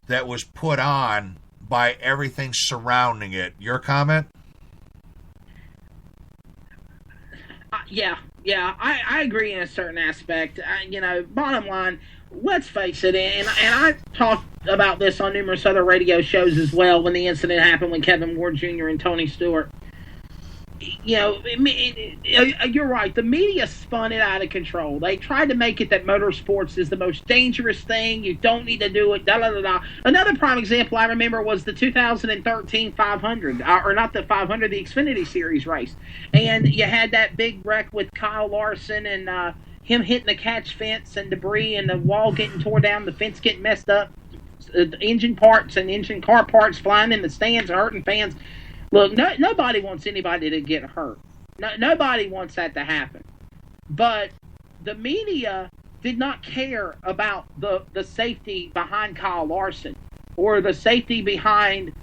that was put on by everything surrounding it. Your comment? Yeah, I agree in a certain aspect. Bottom line, let's face it, and I talked about this on numerous other radio shows as well when the incident happened with Kevin Ward Jr. and Tony Stewart. You're right. The media spun it out of control. They tried to make it that motorsports is the most dangerous thing. You don't need to do it. Da, da, da, da. Another prime example I remember was the 2013 500, or not the 500, the Xfinity Series race. And you had that big wreck with Kyle Larson and him hitting the catch fence and debris and the wall getting tore down, the fence getting messed up, engine parts and engine car parts flying in the stands, hurting fans. Look, nobody wants anybody to get hurt. Nobody wants that to happen. But the media did not care about the safety behind Kyle Larson or the safety behind,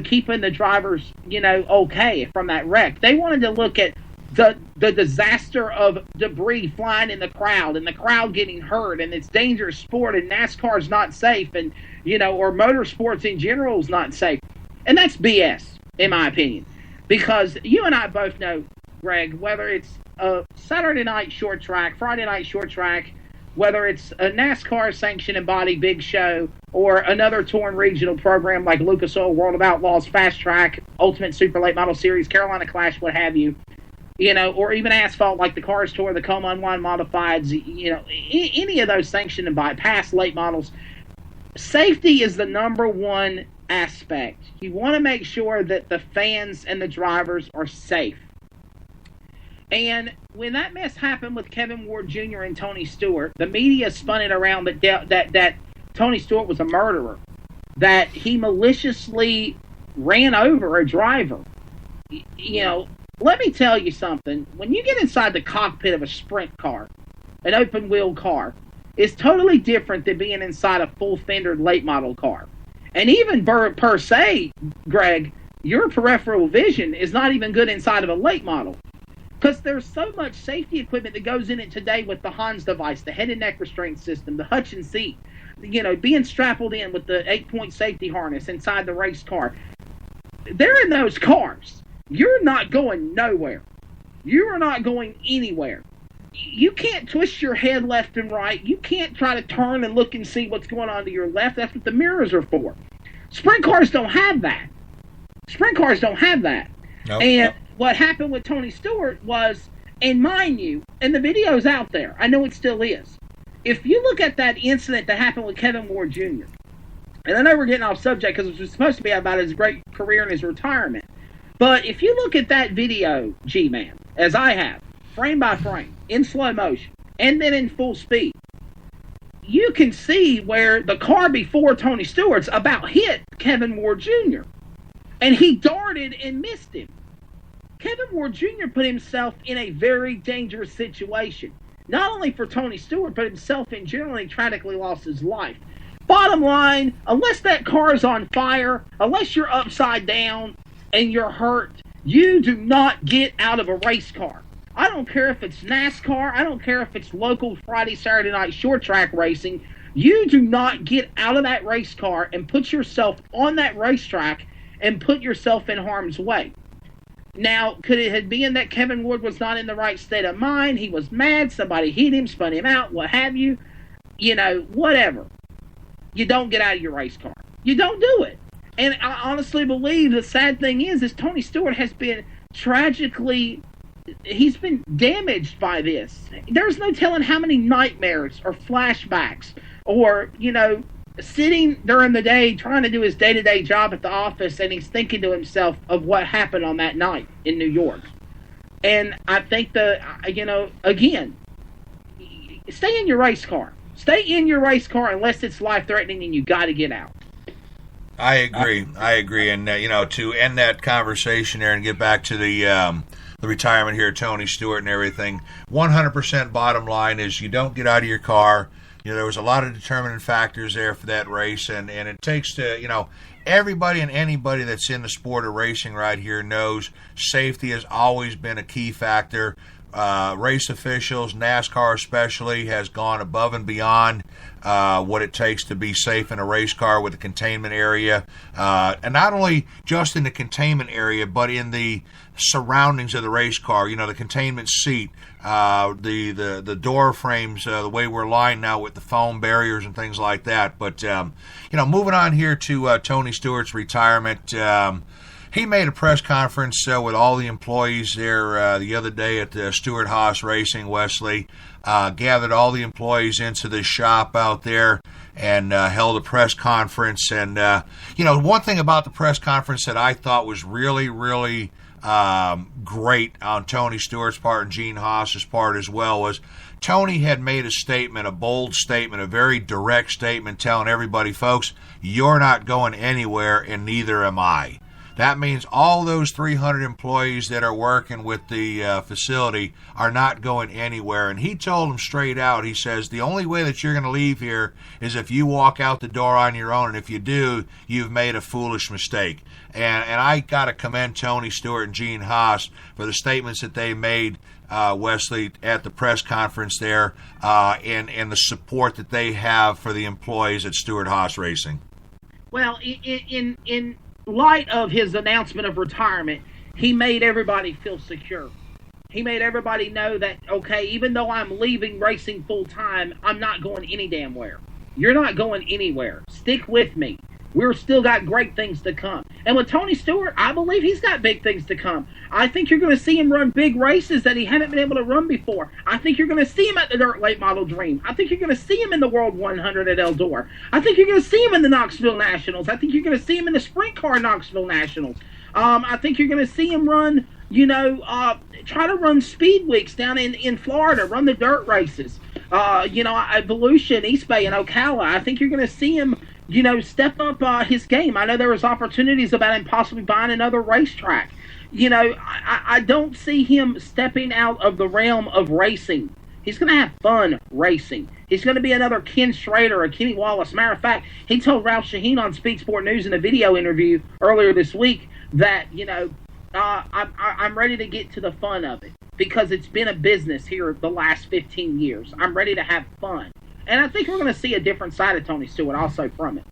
keeping the drivers, okay from that wreck. They wanted to look at the disaster of debris flying in the crowd and the crowd getting hurt, and it's dangerous sport, and NASCAR's not safe, and, or motorsports in general is not safe. And that's BS. In my opinion, because you and I both know, Greg, whether it's a Saturday night short track, Friday night short track, whether it's a NASCAR sanctioned and body big show, or another touring regional program like Lucas Oil World of Outlaws, Fast Track, Ultimate Super Late Model Series, Carolina Clash, what have you, or even asphalt like the Cars Tour, the Coma Unwind Modifieds, any of those sanctioned and body past late models. Safety is the number one aspect. You want to make sure that the fans and the drivers are safe. And when that mess happened with Kevin Ward Jr. and Tony Stewart, the media spun it around that Tony Stewart was a murderer, that he maliciously ran over a driver. Let me tell you something. When you get inside the cockpit of a sprint car, an open-wheel car, it's totally different than being inside a full-fendered late model car. And even per se, Greg, your peripheral vision is not even good inside of a late model. Because there's so much safety equipment that goes in it today with the Hans device, the head and neck restraint system, the Hutchins seat, being strapped in with the 8-point safety harness inside the race car. They're in those cars. You're not going nowhere. You are not going anywhere. You can't twist your head left and right. You can't try to turn and look and see what's going on to your left. That's what the mirrors are for. Sprint cars don't have that. Nope. And what happened with Tony Stewart was, and mind you, and the video's out there. I know it still is. If you look at that incident that happened with Kevin Ward Jr., and I know we're getting off subject because it was supposed to be about his great career and his retirement, but if you look at that video, G-Man, as I have, frame by frame, in slow motion, and then in full speed, you can see where the car before Tony Stewart's about hit Kevin Ward Jr. And he darted and missed him. Kevin Ward Jr. put himself in a very dangerous situation. Not only for Tony Stewart, but himself in general, and he tragically lost his life. Bottom line, unless that car is on fire, unless you're upside down and you're hurt, you do not get out of a race car. I don't care if it's NASCAR. I don't care if it's local Friday, Saturday night short track racing. You do not get out of that race car and put yourself on that racetrack and put yourself in harm's way. Now, could it have been that Kevin Ward was not in the right state of mind? He was mad. Somebody hit him, spun him out, what have you. Whatever. You don't get out of your race car. You don't do it. And I honestly believe the sad thing is Tony Stewart has been tragically... He's been damaged by this. There's no telling how many nightmares or flashbacks or, sitting during the day trying to do his day-to-day job at the office, and he's thinking to himself of what happened on that night in New York. And I think again, stay in your race car. Stay in your race car unless it's life-threatening and you got to get out. I agree. And, to end that conversation there and get back to the retirement here, Tony Stewart and everything, 100% bottom line is you don't get out of your car. There was a lot of determining factors there for that race, and it takes to, everybody and anybody that's in the sport of racing right here knows safety has always been a key factor. race officials, NASCAR especially, has gone above and beyond what it takes to be safe in a race car with a containment area. And not only just in the containment area, but in the surroundings of the race car, the containment seat, the door frames, the way we're lined now with the foam barriers and things like that. But, moving on here to Tony Stewart's retirement, he made a press conference with all the employees there the other day at Stewart Haas Racing, Wesley. Gathered all the employees into the shop out there and held a press conference. And, one thing about the press conference that I thought was really, really great on Tony Stewart's part and Gene Haas's part as well was Tony had made a statement, a bold statement, a very direct statement telling everybody, folks, you're not going anywhere and neither am I. That means all those 300 employees that are working with the facility are not going anywhere. And he told them straight out, he says, the only way that you're going to leave here is if you walk out the door on your own. And if you do, you've made a foolish mistake. And I got to commend Tony Stewart and Gene Haas for the statements that they made, Wesley, at the press conference there, and the support that they have for the employees at Stewart Haas Racing. Well, in light of his announcement of retirement, he made everybody feel secure. He made everybody know that, okay, even though I'm leaving racing full time, I'm not going any damn where. You're not going anywhere. Stick with me. We're still got great things to come. And with Tony Stewart, I believe he's got big things to come. I think you're going to see him run big races that he hadn't been able to run before. I think you're going to see him at the Dirt Late Model Dream. I think you're going to see him in the World 100 at Eldor. I think you're going to see him in the Knoxville Nationals. I think you're going to see him in the Sprint Car Knoxville Nationals. I think you're going to see him run, try to run speed weeks down in Florida, run the dirt races. Evolution, East Bay, and Ocala. I think you're going to see him step up his game. I know there was opportunities about him possibly buying another racetrack. I don't see him stepping out of the realm of racing. He's going to have fun racing. He's going to be another Ken Schrader or Kenny Wallace. Matter of fact, he told Ralph Shaheen on Speed Sport News in a video interview earlier this week that, I'm ready to get to the fun of it because it's been a business here the last 15 years. I'm ready to have fun. And I think we're going to see a different side of Tony Stewart also from it.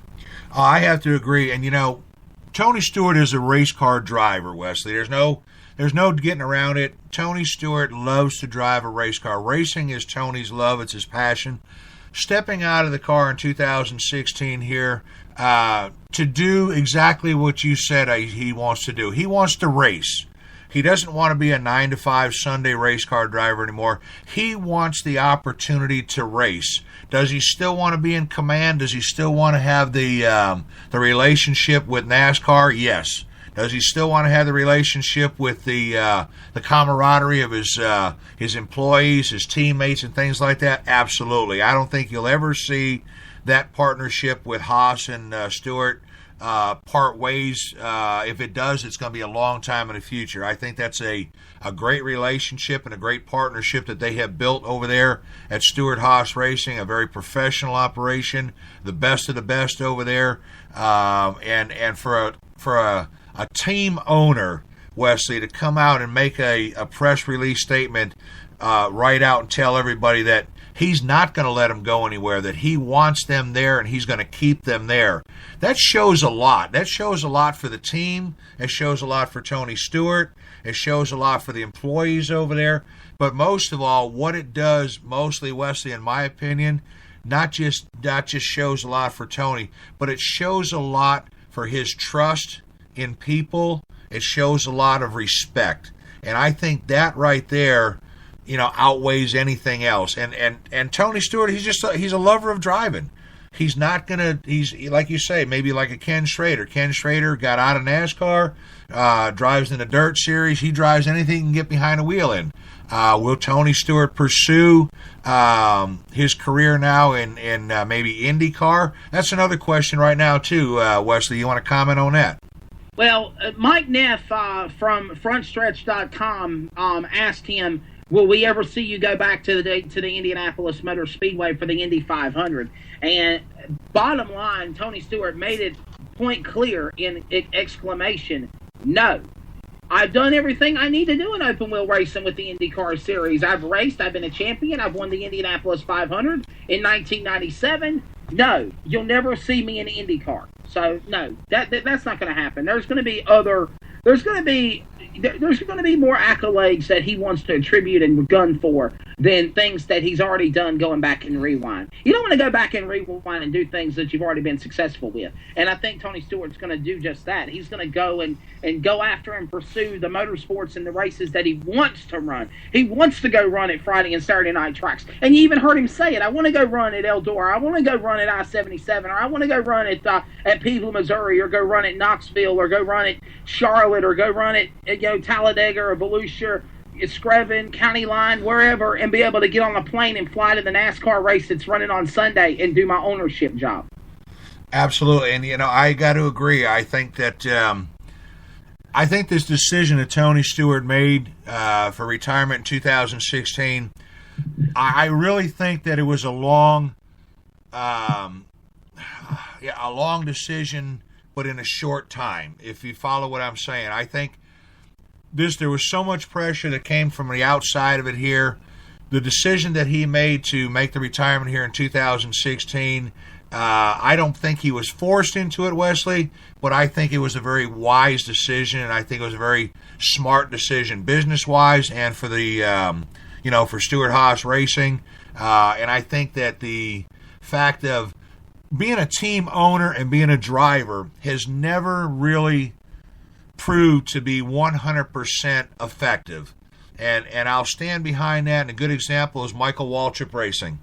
I have to agree. And, Tony Stewart is a race car driver, Wesley. There's no getting around it. Tony Stewart loves to drive a race car. Racing is Tony's love. It's his passion. Stepping out of the car in 2016 here to do exactly what you said he wants to do. He wants to race. He doesn't want to be a 9-to-5 Sunday race car driver anymore. He wants the opportunity to race. Does he still want to be in command? Does he still want to have the relationship with NASCAR? Yes. Does he still want to have the relationship with the camaraderie of his employees, his teammates, and things like that? Absolutely. I don't think you'll ever see that partnership with Haas and Stewart part ways. If it does, it's going to be a long time in the future. I think that's a great relationship and a great partnership that they have built over there at Stewart Haas Racing, a very professional operation, the best of the best over there. And for a team owner, Wesley, to come out and make a press release statement right out and tell everybody that he's not going to let them go anywhere, that he wants them there and he's going to keep them there. That shows a lot. That shows a lot for the team. It shows a lot for Tony Stewart. It shows a lot for the employees over there. But most of all, what it does mostly, Wesley, in my opinion, not just shows a lot for Tony, but it shows a lot for his trust in people. It shows a lot of respect. And I think that right there, outweighs anything else. And Tony Stewart, he's a lover of driving. He's not he's like you say, maybe like a Ken Schrader. Ken Schrader got out of NASCAR, drives in the dirt series. He drives anything he can get behind a wheel in. Will Tony Stewart pursue his career now in maybe IndyCar? That's another question right now too, Wesley. You want to comment on that? Well, Mike Neff from FrontStretch.com asked him, will we ever see you go back to the Indianapolis Motor Speedway for the Indy 500? And bottom line, Tony Stewart made it point clear in exclamation, no. I've done everything I need to do in open wheel racing with the IndyCar Series. I've raced. I've been a champion. I've won the Indianapolis 500 in 1997. No, you'll never see me in an IndyCar. So no, that's not going to happen. There's going to be more accolades that he wants to attribute and gun for than things that he's already done going back and rewind. You don't want to go back and rewind and do things that you've already been successful with. And I think Tony Stewart's going to do just that. He's going to go and go after and pursue the motorsports and the races that he wants to run. He wants to go run at Friday and Saturday night tracks. And you even heard him say it. I want to go run at Eldora. I want to go run at I-77. Or I want to go run at Peeville, Missouri. Or go run at Knoxville. Or go run at Charlotte. Or go run at Talladega or Volusia, Screven, County Line, wherever, and be able to get on a plane and fly to the NASCAR race that's running on Sunday and do my ownership job. Absolutely, and I got to agree. I think that this decision that Tony Stewart made for retirement in 2016, I really think that it was a long decision, but in a short time. If you follow what I'm saying, I think there was so much pressure that came from the outside of it here. The decision that he made to make the retirement here in 2016, I don't think he was forced into it, Wesley, but I think it was a very wise decision, and I think it was a very smart decision business-wise and for the, for Stewart-Haas Racing. And I think that the fact of being a team owner and being a driver has never really proved to be 100% effective. And I'll stand behind that. And a good example is Michael Waltrip Racing.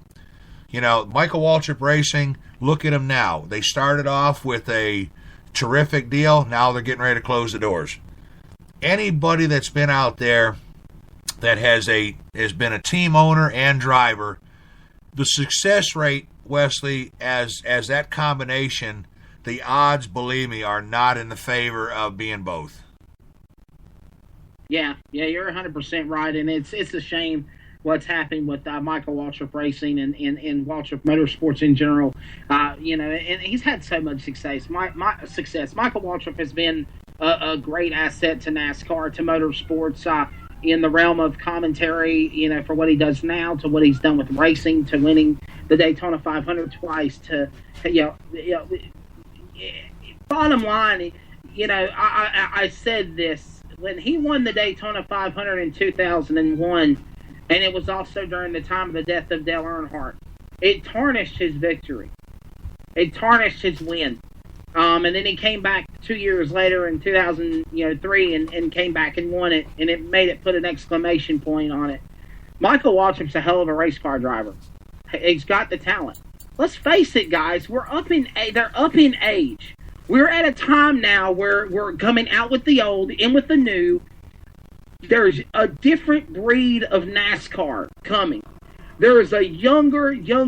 Michael Waltrip Racing, look at them now. They started off with a terrific deal. Now they're getting ready to close the doors. Anybody that's been out there that has been a team owner and driver, the success rate, Wesley, as that combination, the odds, believe me, are not in the favor of being both. Yeah, you're 100% right, and it's a shame what's happening with Michael Waltrip Racing and Waltrip Motorsports in general. And he's had so much success. Michael Waltrip has been a great asset to NASCAR, to motorsports, in the realm of commentary, for what he does now, to what he's done with racing, to winning the Daytona 500 twice, to bottom line, I said this when he won the Daytona 500 in 2001, and it was also during the time of the death of Dale Earnhardt. It tarnished his victory. It tarnished his win. And then he came back 2 years later in 2003 and came back and won it, and it made it put an exclamation point on it. Michael Waltrip's a hell of a race car driver. He's got the talent. Let's face it, guys. They're up in age. We're at a time now where we're coming out with the old, in with the new. There's a different breed of NASCAR coming. There is a young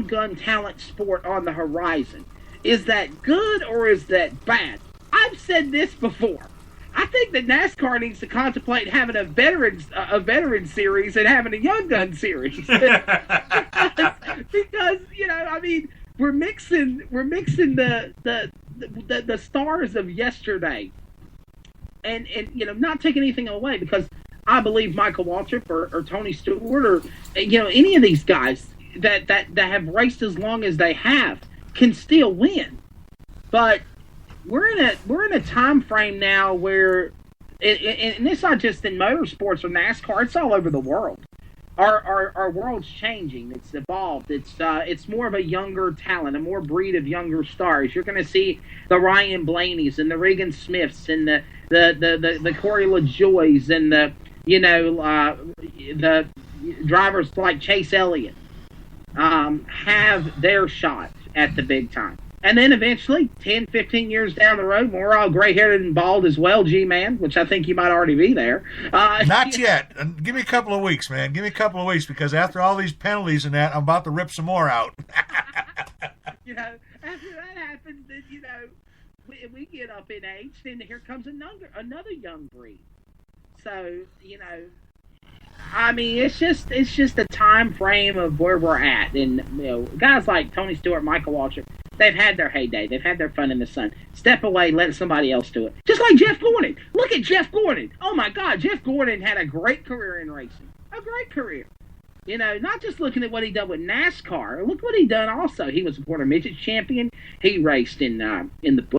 gun talent sport on the horizon. Is that good or is that bad? I've said this before. I think that NASCAR needs to contemplate having a veteran series and having a young gun series. because we're mixing the stars of yesterday, and not taking anything away, because I believe Michael Waltrip or Tony Stewart or any of these guys that have raced as long as they have can still win. But we're in a time frame now where, and it's not just in motorsports or NASCAR, it's all over the world. Our world's changing. It's evolved. It's more of a younger talent, a more breed of younger stars. You're going to see the Ryan Blaney's and the Regan Smiths and the Corey LaJoys and the drivers like Chase Elliott have their shot at the big time. And then eventually, 10, 15 years down the road, when we're all gray-haired and bald as well, G-Man, which I think you might already be there. Not yet. Give me a couple of weeks, man. Give me a couple of weeks, because after all these penalties and that, I'm about to rip some more out. After that happens, then, we get up in age, then here comes another young breed. So, it's just a time frame of where we're at. And, guys like Tony Stewart, Michael Waltrip, They've had their heyday. They've had their fun in the sun. Step away, let somebody else do it. Just like Jeff Gordon. Look at Jeff Gordon. Oh, my God. Jeff Gordon had a great career in racing. A great career. You know, not just looking at what he done with NASCAR. Look what he done also. He was a quarter midget champion. He raced in the